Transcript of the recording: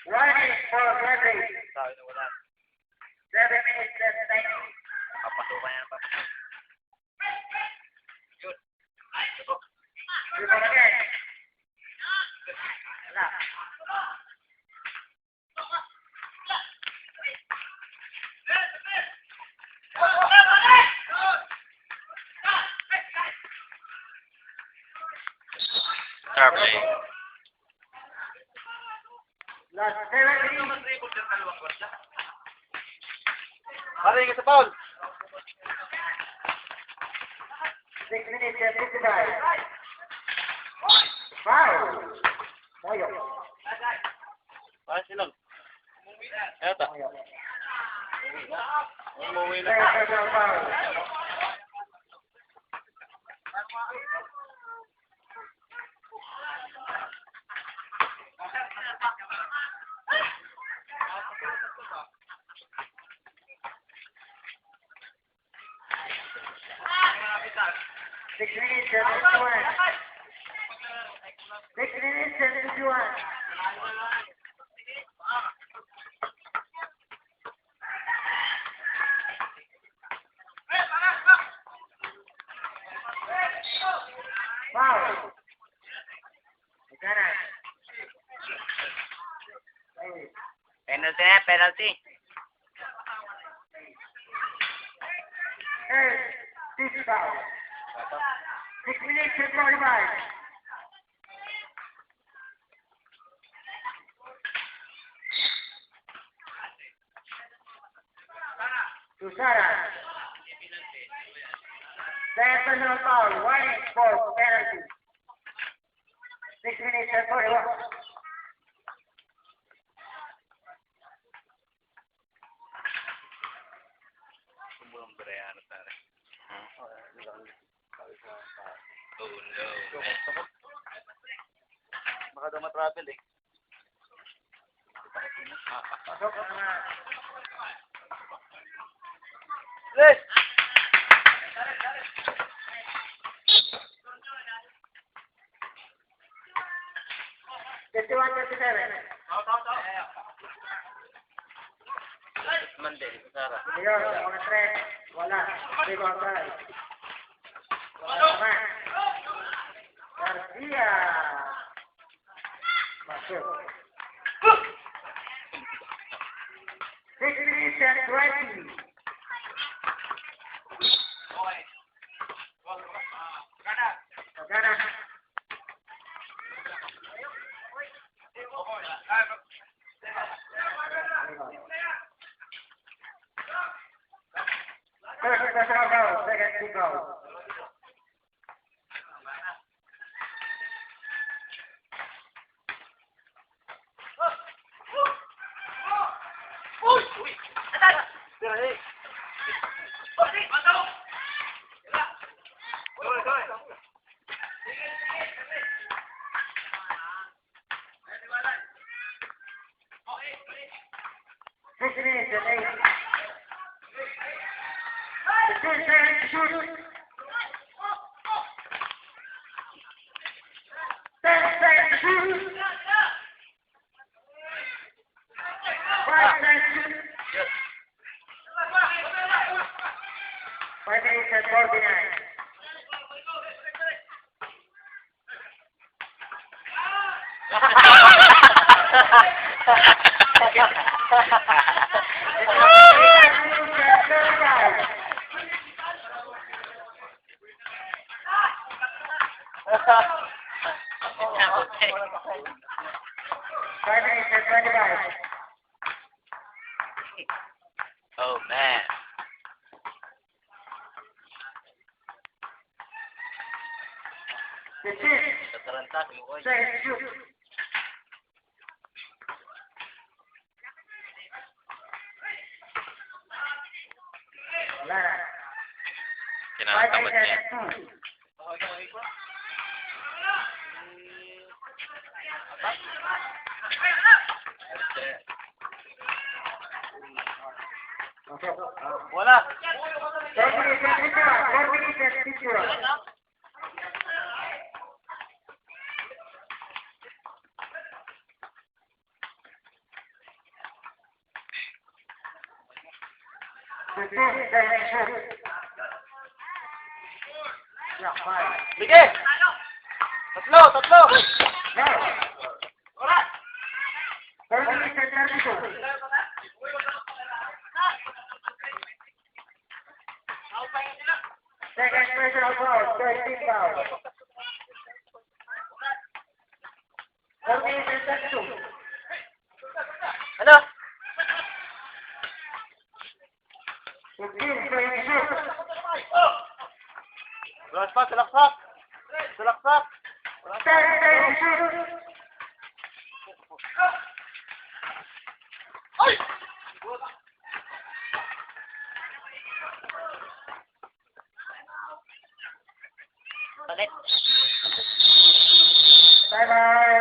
Running for Gregory. Sabi na wala. 7 minutes and 90. Papasukan yan pa. Yun. You're going again. Wala. Fair play. Last 7 minutes. Maring sa foul. 6 minutes and 55. Foul. Moyo. Paano silang? Eto. Moyo. Umuwi na. Personal foul. Six minutes and 51. 6 minutes and 51. Foul. Gana. Penalty na, penalty. This foul. 6 minutes and 45. Susara. Personal foul. Warning for penalty. 6 minutes and 41. Sumbre, ano tara. Oh no. Baka daw matravel eh. Let's! 51-57. Monday, Sara. Ayun, mga tres. Wala. Hindi ko ang guys. Wala naman. Garcia. Masuk. 6 minutes and 20. Gana. First personal foul, second team foul. Six minutes and 8. Shoot. 10 seconds shoot. 5 seconds shoot. 5 minutes and 49. Five minutes and 25. Oh man. The six. Tataranta, Mikoy. Second shoot. Wala na. 5 Kinakatamad minutes niya. and 2. Wala. 4 minutes and picture. 4 minutes and picture. Sige! Tatlo! Tatlo! Second personal foul, 13 foul. 4 minutes and 32. Ano? 15, 26. Salaksak! Salaksak! Salaksak! 10, 26. Ay! Bakit? Bye-bye.